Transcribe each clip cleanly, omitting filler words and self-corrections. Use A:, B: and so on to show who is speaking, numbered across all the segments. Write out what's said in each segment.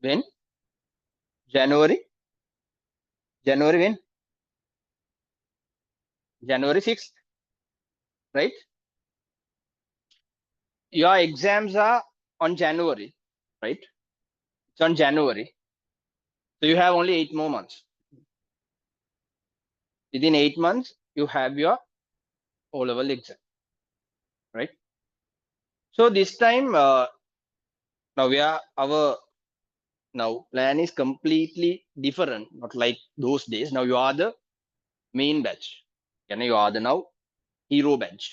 A: When? January? January when? January 6th, right? Your exams are on January, right? It's on January. So you have only 8 more months. Within 8 months, you have your O-level exam, right? So this time, now we are our now plan is completely different, not like those days. Now you are the main batch. You are the now hero batch.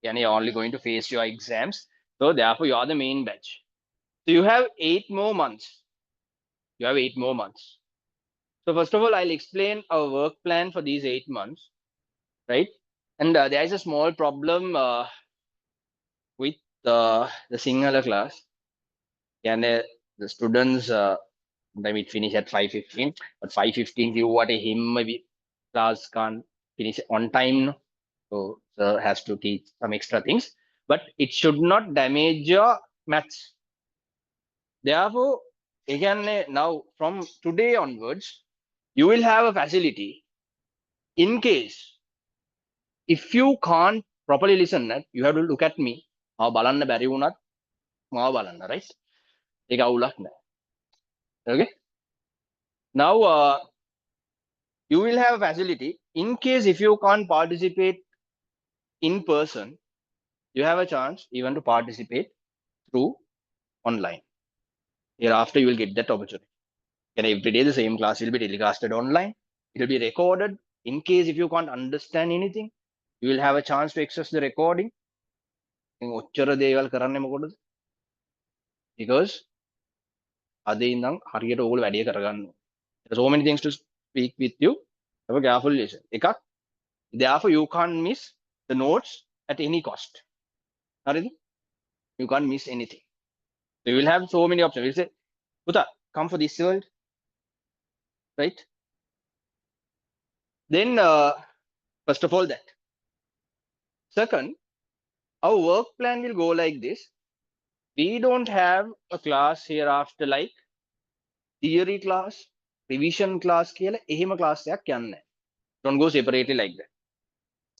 A: You're only going to face your exams. So therefore, you are the main batch. So you have 8 more months. You have 8 more months. So first of all, I'll explain our work plan for these 8 months, right? And there is a small problem with the Sinhala class. And the students, maybe it finish at 5:15, but 5:15 you what a him maybe class can't finish on time. No? So sir has to teach some extra things, but it should not damage your maths. Therefore, again, now from today onwards, you will have a facility in case if you can't properly listen, you have to look at me. මාව බලන්න බැරි වුණත් මාව බලන්න, right? ඒක අවුලක් නෑ. Okay? Now, you will have a facility in case if you can't participate in person, you have a chance even to participate through online. Hereafter, you will get that opportunity. And every day, the same class will be telecasted online. It will be recorded. In case if you can't understand anything, you will have a chance to access the recording. Because අද ඉඳන් හරියට ඕගොල්ලෝ වැඩේ කරගන්න. There's so many things to speak with you. Have a careful listen. එකක්, therefore you can't miss the notes at any cost. හරිද? You can't miss anything. So you will have so many options. You say, Puta, come for this world, right? Then, first of all, that. Second, our work plan will go like this. We don't have a class here after like theory class, revision class කියලා එහෙම class එකක් යන්නේ. Don't go separately like that.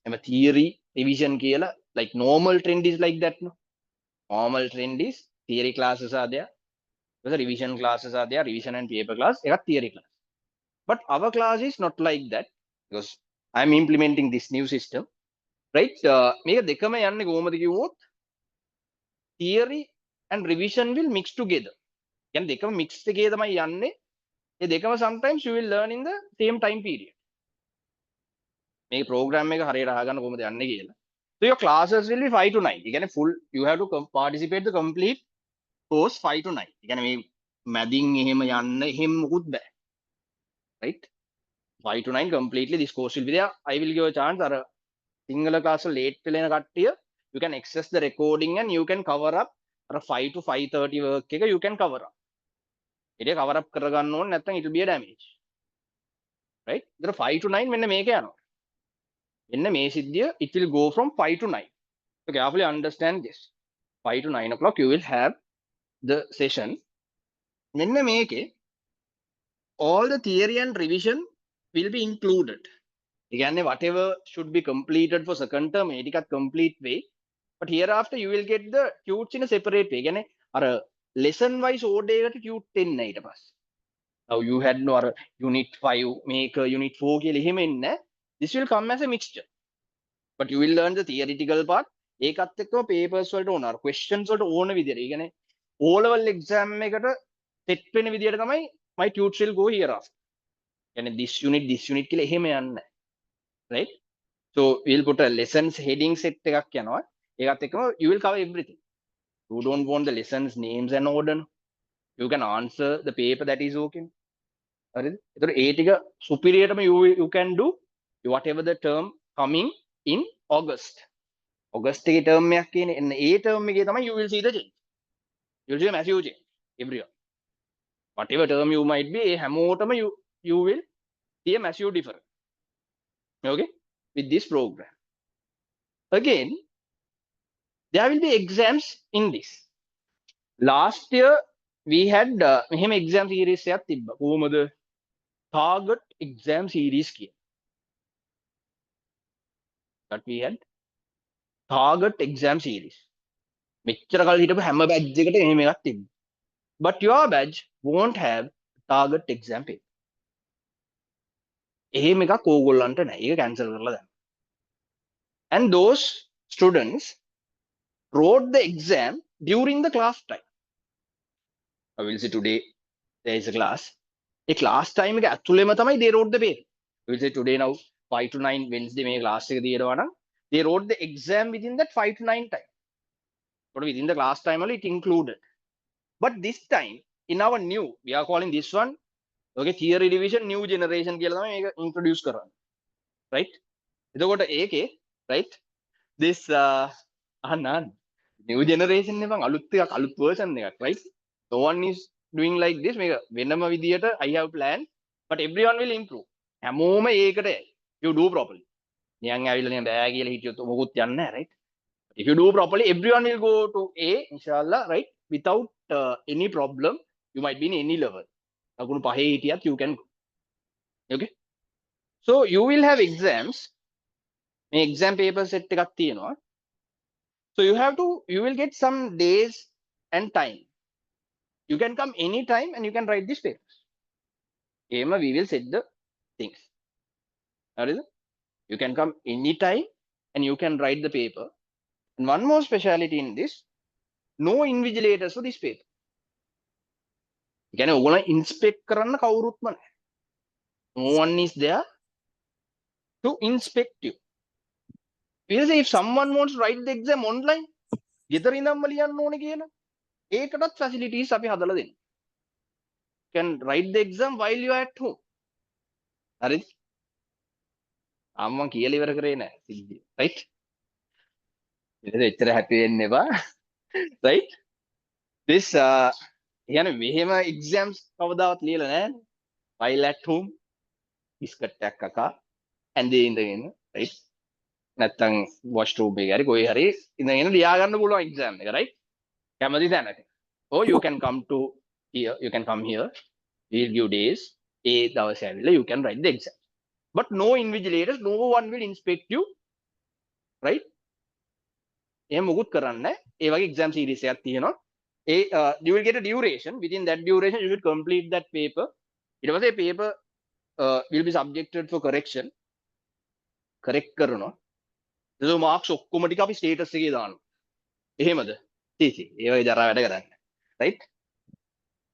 A: එම theory, revision කියලා like normal trend is like that, no? Normal trend is theory classes are there. The revision classes are there, revision and paper class, එකක් theory class. But our class is not like that because I'm implementing this new system, right? මේක දෙකම යන්නේ කොහොමද කිව්වොත් theory and revision will mix together. කියන්නේ දෙකම mix එකේ තමයි යන්නේ. ඒ දෙකම sometimes you will learn in the same time period. මේ program එක හරියට අහගන්න කොහොමද යන්නේ කියලා. So your classes will be 5 to 9. ඒ කියන්නේ full you have to participate the complete course 5 to 9. ඒ කියන්නේ මේ මැදින් එහෙම යන්න එහෙම මුකුත් බෑ. Right? 5 to 9 completely this course will be there. I will give a chance අර සිංහල class late වෙලා එන කට්ටිය you can access the recording and you can cover up අර 5 to 5:30 work එක you can cover up. ඒක cover up කරගන්න ඕනේ නැත්නම් it will be a damage. Right? ඉතින් 5 to 9 මෙන්න මේක යනවා. මෙන්න මේ සිද්ධිය it will go from 5 to 9. So carefully understand this. 5 to 9 o'clock you will have the session. මෙන්න මේකේ all the theory and revision will be included. Again, whatever should be completed for second term, it got complete way. But hereafter, you will get the tutes in a separate way. Again, or lesson wise order to tute 10 night of us. Now you had no unit 5, make a unit 4 him in. This will come as a mixture. But you will learn the theoretical part. ඒකත් එක්කම papers වලට ඕන අර questions වලට ඕන විදියට. ඒ කියන්නේ O level exam එකට set වෙන විදියට තමයි my tutes will go here after. කියන්නේ this unit කියලා එහෙම යන්නේ. Right? So we'll put a lessons heading set එකක් යනවා. ඒකත් එක්කම you will cover everything. You don't want the lessons names and order. You can answer the paper that is okay. හරිද? ඒතර ඒ ටික superior ටම you can do whatever the term coming in August. August එකේ term එකක් කියන්නේ එන්න ඒ term එකේ තමයි you will see the change. You will see a massive change everywhere. Whatever term you might be, ඒ හැමෝටම you will see a massive difference. Okay? With this program. Again, there will be exams in this. Last year, we had මෙහෙම exam series එකක් තිබ්බා. කොහොමද? Target exam series කිය. But we had target exam series. මෙච්චර කල් හිටපු හැම badge එකට එහෙම එකක් තිබ්බා. But your badge won't have target exam paper. එහෙම එකක් ඕගොල්ලන්ට නැහැ. ඒක cancel කරලා දාන්න. And those students wrote the exam during the class time. I will say today there is a class. A class time එක ඇතුළේම තමයි they wrote the paper. I will say today now 5 to 9 Wednesday මේ class එක තියෙනවා නම් they wrote the exam within that 5 to 9 time. But within the class time only it included. But this time in our new, we are calling this one okay theory division new generation කියලා තමයි මේක introduce කරන්නේ. Right? එතකොට ඒකේ right this new generation එක අලුත් එකක් අලුත් version එකක් right? No one is doing like this මේක වෙනම විදියට I have planned but everyone will improve. හැමෝම ඒකට you do properly. නියන් ඇවිල්ලා නියන් බෑ කියලා හිටියොත් මොකුත් යන්නේ නැහැ right? If you do properly everyone will go to A inshallah right without any problem. You might be in any level. අකුණු පහේ හිටියත් you can go. Okay? So you will have exams. මේ exam paper set එකක් තියෙනවා. So you will get some days and time. You can come anytime and you can write these papers. Ema we will set the things. You can come anytime and you can write the paper. And one more speciality in this, no invigilators for this paper. You can only inspect කරන්න කවුරුත්ම නැහැ. No one is there to inspect you. We'll say if someone wants to write the exam online, ගෙදර ඉඳන්ම ලියන්න ඕනේ කියලා ඒකටත් facilities අපි හදලා දෙන්න. You can write the exam while you are at home. හරිද? අම්මා කියලා ඉවර කරේ නැහැ සිද්ධිය. Right? ඉතින් එච්චර happy වෙන්න එපා. Right? This يعني මෙහෙම exams කවදාවත් ලියලා නැහැ. While at home biscuit එකක් කකා ඇඳේ ඉඳගෙන right? නැත්තම් washroom එකේ හරි කොහේ හරි ඉඳගෙන ලියා ගන්න පුළුවන් exam එක right? කැමති තැනක. Or you can come to here, you can come here. We'll give days. ඒ දවසේ ඇවිල්ලා you can write the exam. But no invigilators, no one will inspect you. Right? එහෙම මුකුත් කරන්නේ නැහැ. ඒ වගේ exam series එකක් තියෙනවා. You will get a duration. Within that duration, you should complete that paper. It was a paper will be subjected for correction. Correct කරනවා. So marks ඔක්කොම ටික අපි status එකේ දානවා. එහෙමද? තීසි. ඒ වගේ දරා වැඩ කරන්නේ. Right?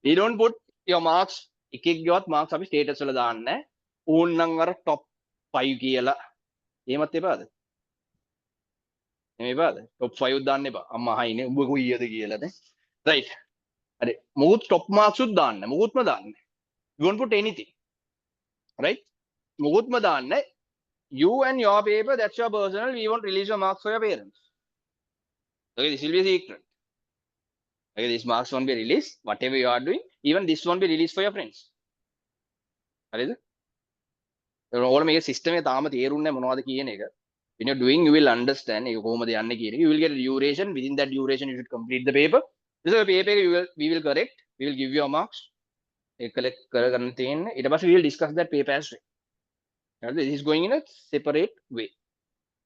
A: We don't put your marks එකෙක් ගියවත් marks අපි status වල දාන්නේ නැහැ. ඕන්නම් අර top 5 කියලා. එහෙමත් එපාද? එහෙම එපාද? top 5 දාන්න එපා. අම්මා අහයිනේ උඹ කොයියද කියලා නේ. Right? හරි. මොකුත් top marks උත් දාන්න. මොකුත්ම දාන්න. You won't put anything. Right? මොකුත්ම දාන්න. You and your paper, that's your personal. We won't release your marks for your parents. Okay, this will be a secret. Okay, these marks won't be released. Whatever you are doing, even this won't be released for your friends. හරිද? ඔයාලා මේක system එක තාම තේරුන්නේ නැහැ මොනවද කියන එක. When you're doing, you will understand ඒක කොහොමද යන්නේ කියන එක. You will get a duration. Within that duration, you should complete the paper. This is a paper we will correct. We will give you a marks. ඒක collect කරගන්න තියෙන්නේ. ඊට පස්සේ we will discuss that paper as well. This is going in a separate way.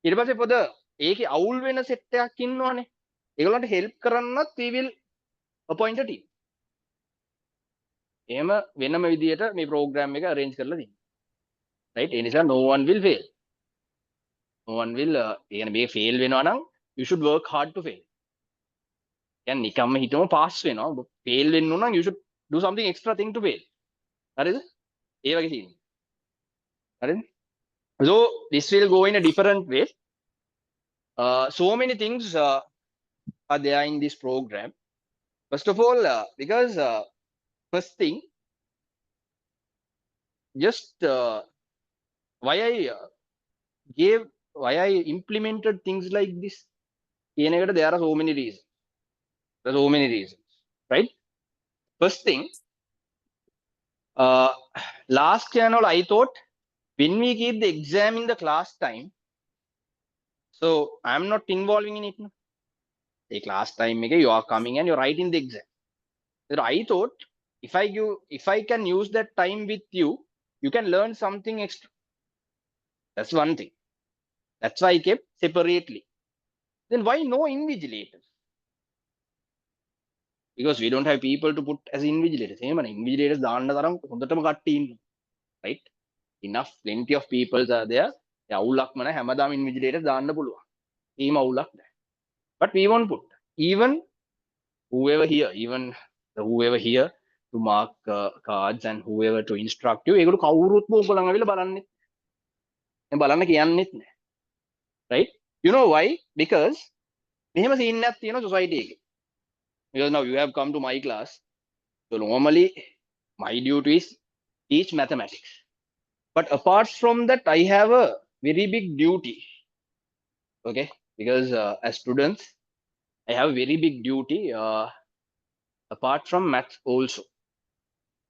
A: ඊට පස්සේ පොද ඒකේ අවුල් වෙන සෙට් එකක් ඉන්නවනේ. ඒගොල්ලන්ට help කරන්නත් we will appoint a team. එහෙම වෙනම විදියට මේ program එක arrange කරලා තියෙනවා. Right? ඒ නිසා no one will fail. No one will يعني මේ fail වෙනවා නම් you should work hard to fail. يعني නිකම්ම හිතමු pass වෙනවා. fail වෙන්න නම් you should do something extra thing to fail. හරිද? ඒ වගේ තියෙනවා. හරිද? So this will go in a different way. So many things are there in this program. First of all, because first thing, just why I implemented things like this. There are so many reasons. There are so many reasons, right? First thing, last channel I thought when we keep the exam in the class time, so I'm not involving in it. The class time, you are coming and you're writing the exam. That I thought if I can use that time with you, you can learn something extra. That's one thing. That's why I kept separately. Then why no invigilators? Because we don't have people to put as invigilators. Hey, man, invigilators දාන්න තරම් හොඳටම කට්ටිය ඉන්නවා. Right? Enough, plenty of people are there. අවුලක්ම නැහැ. හැමදාම invigilators දාන්න පුළුවන්. ඒම අවුලක් නැහැ. But we won't put. Even whoever here to mark cards and whoever to instruct you, ඒගොල්ලෝ කවුරුත් ඕගොල්ලන් අවිල බලන්නේ. දැන් බලන්න කියන්නෙත් නැහැ. Right? You know why? Because මෙහෙම සීන් එකක් තියෙනවා society එකේ. Because now you have come to my class. So normally my duty is teach mathematics. But apart from that, I have a very big duty. Okay? Because as students, I have a very big duty apart from math also.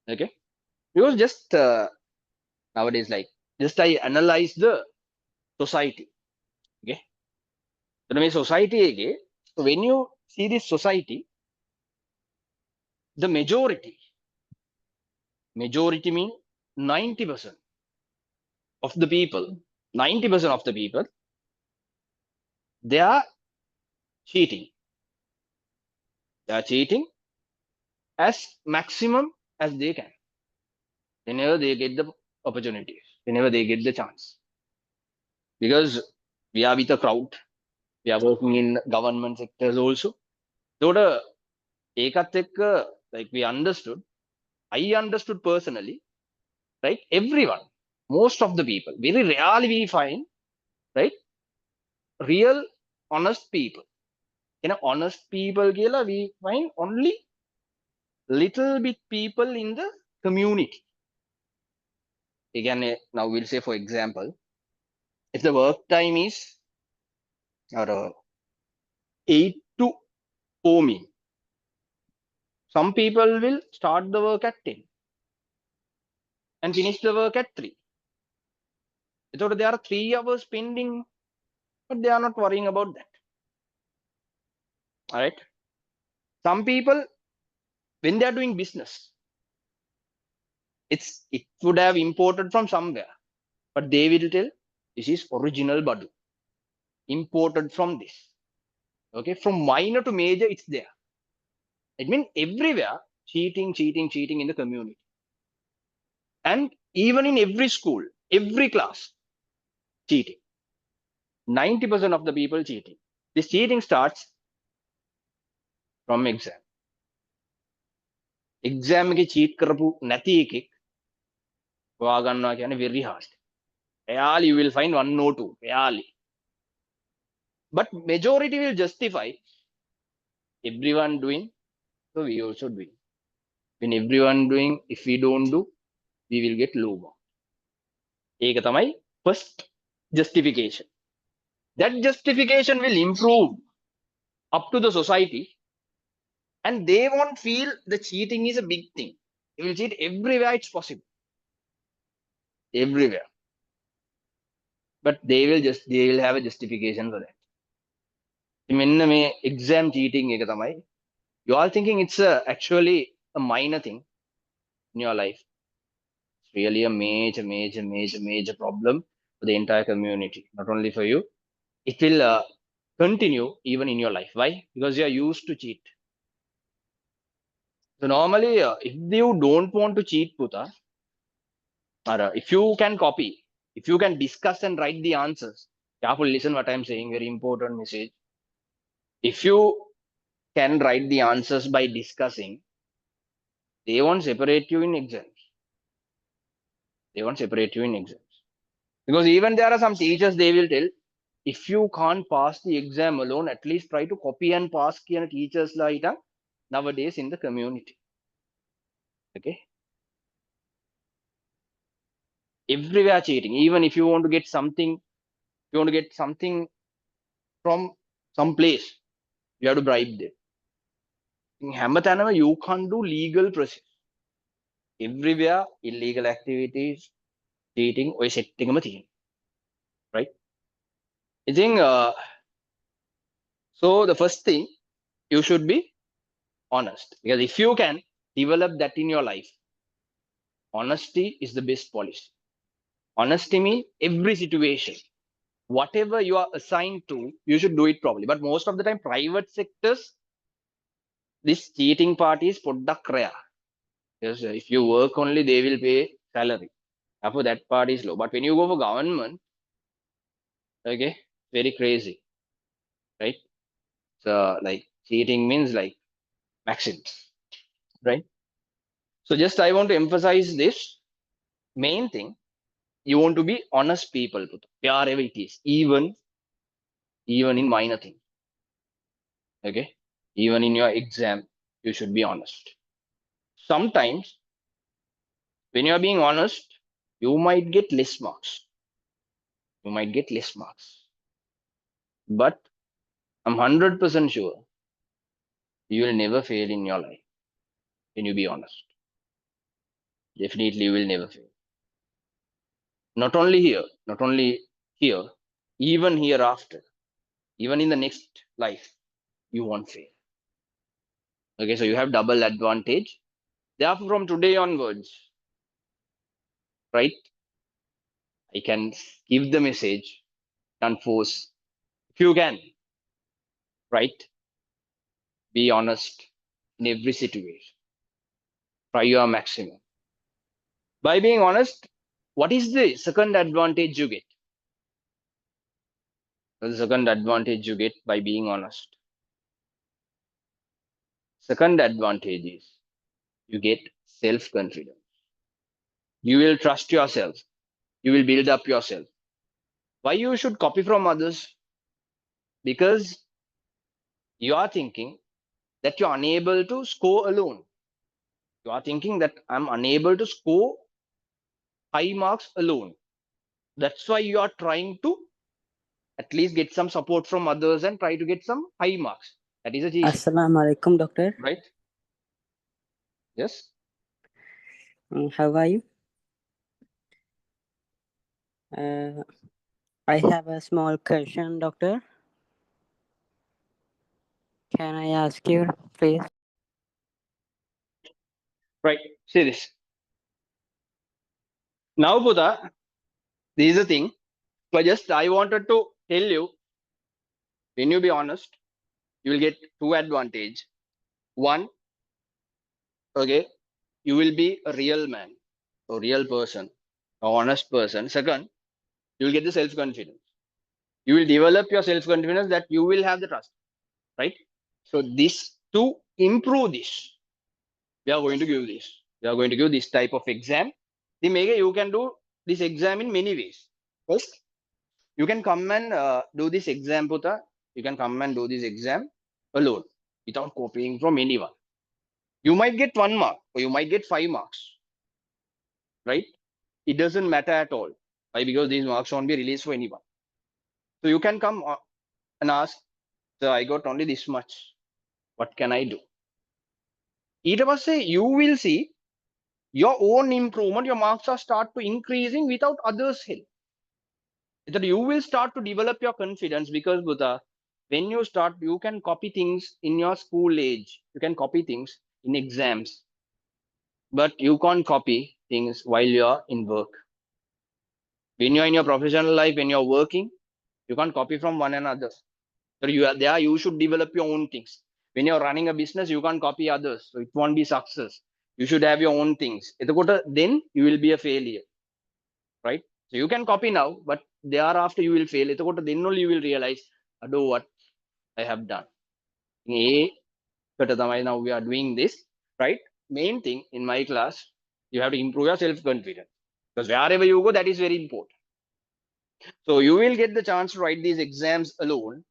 A: Okay? Because just nowadays, like, just I analyze the society. Okay? So my society again, so when you see this society, the majority mean 90% of the people, 90% of the people, they are cheating. They are cheating as maximum as they can. Whenever they get the opportunity, whenever they get the chance. Because we are with a crowd, we are working in government sectors also. So the ඒකත් එක්ක, like we understood, I understood personally, right? Everyone, most of the people, very rarely we find, right, real honest people. In honest people කියලා we find only little bit people in the community. Again, now we'll say, for example, if the work time is 8 to 4 mean, some people will start the work at 10 and finish the work at 3. So there are 3 hours pending, but they are not worrying about that. All right. Some people, when they are doing business, it would have imported from somewhere, but they will tell this is original Badu, imported from this. Okay, from minor to major, it's there. It means everywhere cheating in the community, and even in every school, every class, cheating. 90% of the people cheating. This cheating starts from exam. Exam එකේ cheat කරපු නැති එකෙක් හොයා ගන්නවා කියන්නේ very hard. Rarely you will find 1 or 2. Rarely. But majority will justify everyone doing, so we also doing. When everyone doing, if we don't do, we will get low mark. ඒක තමයි first justification. That justification will improve up to the society, and they won't feel the cheating is a big thing. They will cheat everywhere it's possible. Everywhere. But they will have a justification for that. මෙන්න මේ exam cheating එක තමයි. You are thinking it's actually a minor thing in your life. It's really a major problem for the entire community, not only for you. It will continue even in your life. Why? Because you are used to cheat. So normally, if you don't want to cheat, Puta, or if you can copy, if you can discuss and write the answers, careful, listen what I'm saying, very important message. If you can write the answers by discussing, they won't separate you in exams. They won't separate you in exams. Because even there are some teachers, they will tell, if you can't pass the exam alone, at least try to copy and pass කියන teachers like nowadays in the community. Okay. Everywhere cheating. Even if you want to get something, from some place, you have to bribe them. In හැමතැනම you can't do legal process. Everywhere illegal activities, cheating, ඔය set එකම තියෙනවා. Right? I think so the first thing, you should be honest. Because if you can develop that in your life, honesty is the best policy. Honesty means every situation, whatever you are assigned to, you should do it properly. But most of the time, private sectors, this cheating part is poddak rare. Because if you work only, they will pay salary. Therefore, that part is low. But when you go for government, okay, very crazy, right? So like cheating means like maxims, right? So just I want to emphasize this main thing. You want to be honest people, wherever it is, even in minor things. Okay, even in your exam, you should be honest. Sometimes when you are being honest, you might get less marks. You might get less marks, but I'm 100% sure you will never fail in your life when you be honest. Definitely, you will never fail. Not only here, even hereafter, even in the next life, you won't fail. Okay, so you have double advantage. Therefore, from today onwards, right, I can give the message and force. If you can, right, be honest in every situation. Try your maximum. By being honest, what is the second advantage you get? The second advantage you get by being honest. Second advantage is you get self confidence. You will trust yourself. You will build up yourself. Why you should copy from others? Because you are thinking that you're unable to score alone. You are thinking that I'm unable to score high marks alone. That's why you are trying to at least get some support from others and try to get some high marks. That is a cheating,
B: Assalamu alaikum, doctor.
A: right? Yes.
B: How are you? I have a small question, doctor. Can I ask you, please?
A: Right. See this. Now, Buddha, this is the thing. But just I wanted to tell you, when you be honest, you will get two advantage. One, okay, you will be a real man, a real person, an honest person. Second, you will get the self confidence. You will develop your self confidence that you will have the trust, right? So this to improve this, we are going to give this. We are going to give this type of exam. The mega you can do this exam in many ways. First, you can come and do this exam, Puta. You can come and do this exam alone without copying from anyone. You might get 1 mark or you might get 5 marks, right? It doesn't matter at all. Why? Because these marks won't be released for anyone. So you can come and ask, so I got only this much. What can I do? Either say you will see your own improvement, your marks are start to increasing without others' help. That you will start to develop your confidence because Buddha, when you start, you can copy things in your school age. You can copy things in exams, but you can't copy things while you're in work. When you're in your professional life, when you're working, you can't copy from one another. So you are there, you should develop your own things. When you're running a business, you can't copy others. So it won't be success. You should have your own things. Then you will be a failure, right? So you can copy now, but thereafter you will fail. Then only you will realize, I do what I have done. Now we are doing this, right? Main thing in my class, you have to improve your self-confidence. Because wherever you go, that is very important. So you will get the chance to write these exams alone.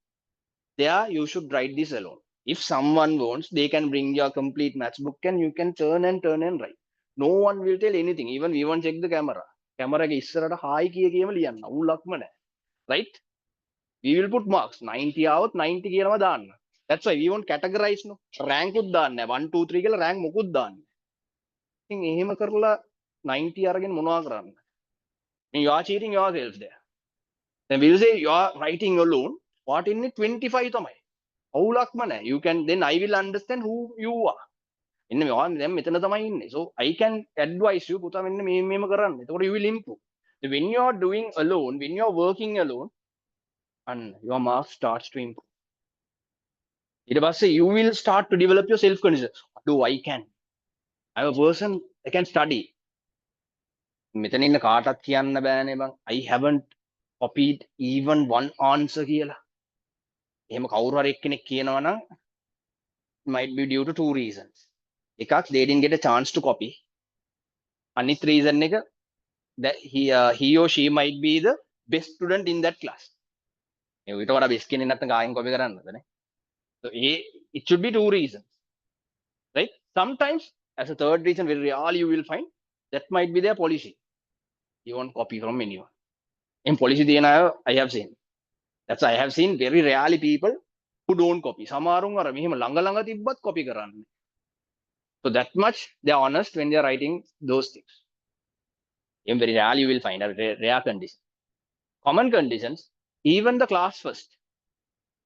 A: There, you should write this alone. If someone wants, they can bring your complete match book and you can turn and write. No one will tell anything. Even we won't check the camera. Camera ke issarata hi kiya kiyama liyanna. Ullakma naha. Right? We will put marks. 90 out, 90 kiyama දාන්න. That's why we won't categorize no. Rank උත් දාන්න. 1 2 3 කියලා rank මොකුත් දාන්න. ඉතින් එහෙම කරලා 90 අරගෙන මොනවා කරන්න? You are cheating yourself there. Then we will say you are writing alone. What in it 25 තමයි. අවුලක්ම නැහැ. You can then I will understand who you are. එන්න මෙවා දැන් මෙතන තමයි ඉන්නේ. So I can advise you පුතා මෙන්න මේ මේම කරන්න. එතකොට you will improve. So when you are doing alone, when you are working alone, and your marks starts to improve. ඊට පස්සේ you will start to develop your self confidence. Do I can. I'm a person I can study. මෙතන ඉන්න කාටවත් කියන්න බෑනේ බං. I haven't copied even one answer කියලා. එහෙම කවුරු හරි එක්කෙනෙක් කියනවා නම් might be due to two reasons. එකක් they didn't get a chance to copy. අනිත් reason එක that he or she might be the best student in that class. ඒ ඊට වඩා best කෙනෙක් නැත්නම් කායෙන් copy කරන්නද නේ? So it should be two reasons. Right? Sometimes as a third reason very rarely you will find that might be their policy. You won't copy from anyone. In policy තියෙන අය I have seen. That's I have seen very rarely people who don't copy. සමහරුන් අර මෙහෙම ළඟ ළඟ තිබ්බත් copy කරන්නේ. So that much they are honest when they are writing those things. In very rarely you will find a rare condition. Common conditions, even the class first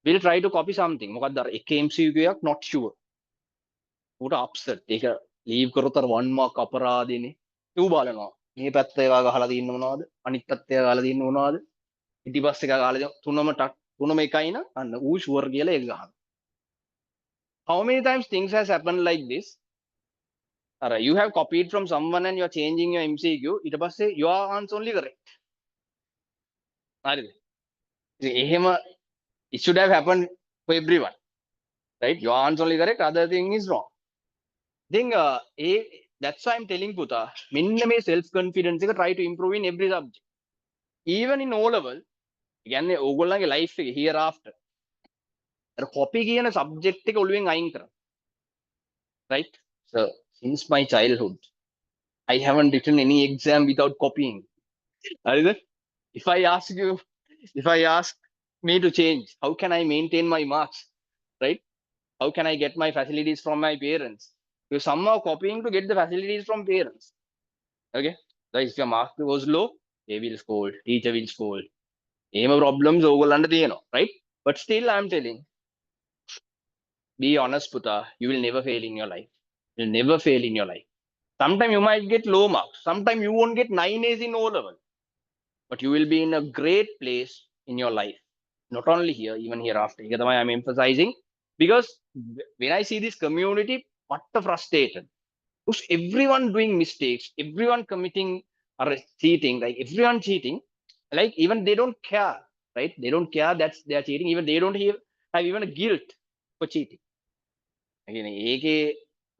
A: will try to copy something. මොකක්ද අර එක MCQ එකක් not sure. උට upset. ඒක leave කරොත් අර 1 mark අපරාධිනේ. ඌ බලනවා. මේ පැත්ත එක ගහලා තියෙන්න මොනවද? අනිත් පැත්ත එක ගහලා තියෙන්න මොනවද? ඉතිපස්ස එක ගහලා තුනම එකයි න අන්න ඌ ෂුවර් කියලා ඒක ගහනවා. How many times things has happened like this? You have copied from someone and you are changing your MCQ. ඊට පස්සේ your answer only correct. හරිද? එහෙම it should have happened for everyone. Right? Your answer only correct, other thing is wrong. Then that's why I'm telling පුතා මෙන්න මේ self confidence එක try to improve in every subject. Even in O level, කියන්නේ ඕගොල්ලන්ගේ life එක hereafter. අර copy කියන subject එක ඔළුවෙන් අයින් කරන්න. Right? So since my childhood, I haven't written any exam without copying. Hariද? If I ask me to change, how can I maintain my marks? Right? How can I get my facilities from my parents? You're somehow copying to get the facilities from parents. Okay? So if your mark goes low, they will scold, teacher will scold. එහෙම problems ඕගොල්ලන්ට තියෙනවා, right? But still I'm telling, be honest පුතා, you will never fail in your life. You'll never fail in your life. Sometimes you might get low marks. Sometimes you won't get 9 A's in O level. But you will be in a great place in your life. Not only here, even hereafter. ඒක තමයි I'm emphasizing. Because when I see this community, what a frustrated. Because everyone doing mistakes, everyone committing or cheating, like everyone cheating, like even they don't care, right? They don't care that they are cheating. Even they don't have even a guilt for cheating. Again, ඒකේ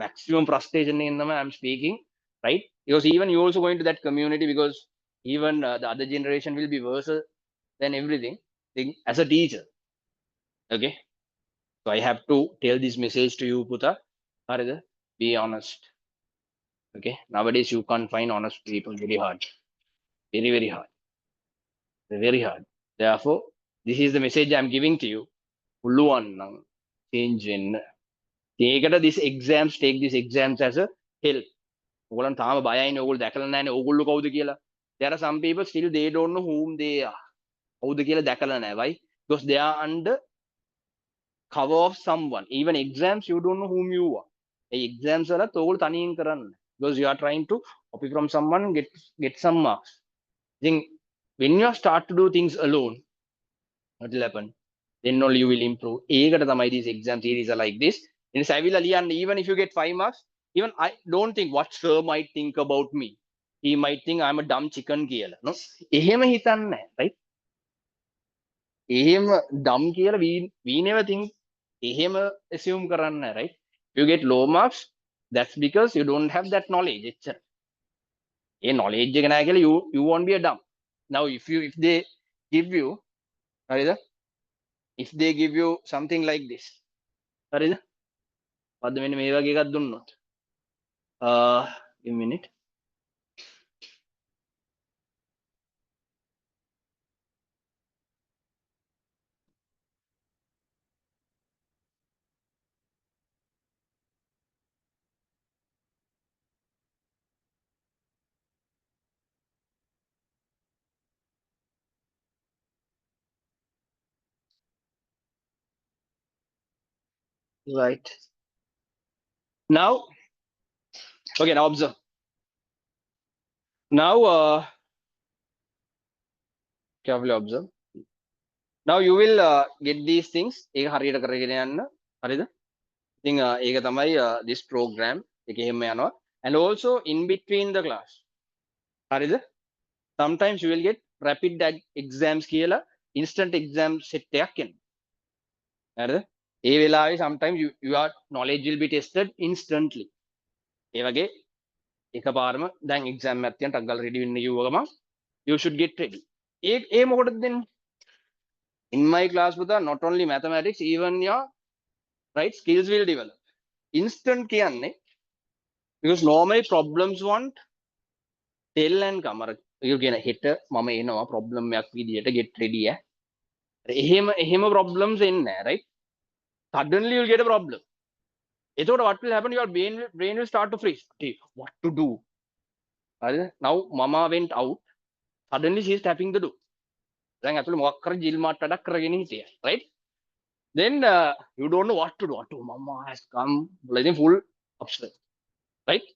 A: maximum frustration in them I'm speaking, right? Because even you also going to that community because even the other generation will be worse than everything as a teacher. Okay, so I have to tell this message to you puta, Harida, be honest. Okay, nowadays you can't find honest people, very hard, very hard, very hard. Therefore this is the message I'm giving to you. පුළුවන් නම් change වෙන්න. ඒකට this exams, take this exams as a help. ඔයගොල්ලන් තාම බයයිනේ, ඔයගොල්ලෝ දැකලා නැහැනේ ඔයගොල්ලෝ කවුද කියලා. There are some people still they don't know whom they are. කවුද කියලා දැකලා නැහැ. Why? Because they are under cover of someone. Even exams you don't know whom you are. A exams වලත් ඔයගොල්ලෝ තනියෙන් කරන්න. Because you are trying to copy from someone, get some marks. Then when you start to do things alone, what will happen? Then only you will improve. ඒකට තමයි these exam series are like this. In Savila Lian, even if you get 5 marks, even I don't think what sir might think about me. He might think I'm a dumb chicken කියලා. No? එහෙම හිතන්නේ නැහැ, right? එහෙම dumb කියලා we never think. එහෙම assume කරන්නේ නැහැ, right? You get low marks, that's because you don't have that knowledge. එච්චර. ඒ knowledge එක නැහැ කියලා you won't be a dumb. Now if they give you, හරිද? If they give you something like this, හරිද? පද මෙන්න මේ වගේ එකක් දුන්නොත්. Give me a minute. Right. Now, okay, now observe. Now, carefully observe. Now you will get these things. ඒක හරියට කරගෙන යන්න. හරිද? ඉතින් ඒක තමයි this program එකේ හැම යනවා. And also in between the class. හරිද? Sometimes you will get rapid exams කියලා instant exam set එකක් එනවා. හරිද? ඒ වෙලාවේ sometimes your knowledge will be tested instantly. ඒ වගේ එකපාරම දැන් exam එකක් තියන් ටක් ගාලා ready වෙන්න කිව්ව ගමන් you should get ready. ඒ මොකටද දෙන්නේ? In my class පුතා not only mathematics even your right skills will develop. Instant කියන්නේ because normally problems want tell and come. You කියන හෙට මම එනවා problem එකක් විදියට get ready එහෙම problems එන්නේ නැහැ right. Suddenly you'll get a problem. එතකොට what will happen, your brain will start to freeze. Okay, what to do? Now mama went out, suddenly she is tapping the door. දැන් ඇතුළේ මොකක් කර ජිල් මාට් වැඩක් කරගෙන හිටියා right. Then you don't know what to do. Mama has come, like full upset right.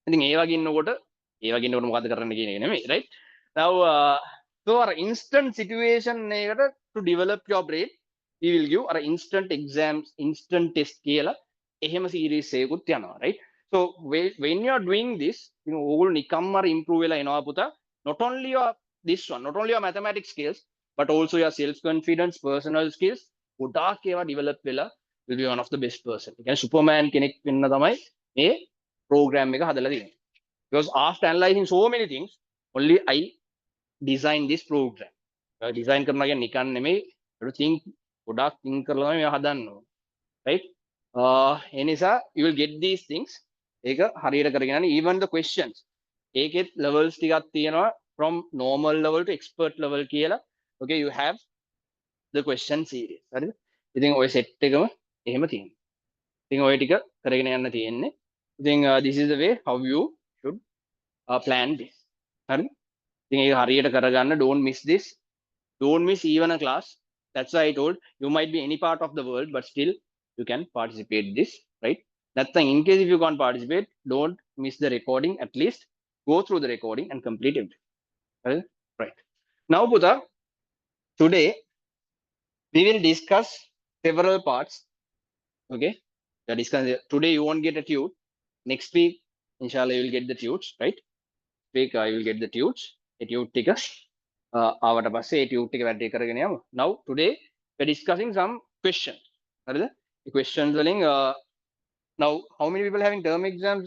A: ඉතින් ඒ වගේ ඉන්නකොට මොකද්ද කරන්න කියන එක නෙමෙයි right. Now so our instant situation එකට to develop your brain we will give our instant exams instant test කියලා එහෙම series එකකුත් යනවා right. So when you are doing this ඕගොල්ලෝ නිකම්ම improve වෙලා එනවා පුතා. Not only your this one, not only your mathematics skills but also your self confidence personal skills ගොඩාක් ඒවා develop වෙලා will be one of the best person. ඒ කියන්නේ superman කෙනෙක් වෙන්න තමයි මේ program එක හදලා තියෙන්නේ. Because after analyzing so many things only I designed this program. Design කරනවා කියන්නේ නිකන් නෙමෙයි. think ගොඩාක් think කරලා තමයි මේවා හදන්න ඕනේ. Right? ඒ නිසා you will get these things. ඒක හරියට කරගෙන යන්න. Even the questions ඒකෙත් levels ටිකක් තියෙනවා from normal level to expert level කියලා. Okay, you have the question series. හරිද? ඉතින් ඔය set එකම එහෙම තියෙනවා. ඉතින් ඔය ටික කරගෙන යන්න තියෙන්නේ. ඉතින් this is the way how you should plan this. හරිද? ඉතින් ඒක හරියට කරගන්න, don't miss this. Don't miss even a class. That's why I told you might be any part of the world but still you can participate this right. That's the in case if you can't participate, don't miss the recording. At least go through the recording and complete it right. Now Buddha, today we will discuss several parts. Okay, today you won't get a tute. Next week inshallah you will get the tutes right. Week I will get the tutes. A tute ticker ආවට පස්සේ ඒ tute එක වැඩි කරගෙන යමු. Now today we are discussing some questions. හරිද? The questions වලින් now how many people having term exams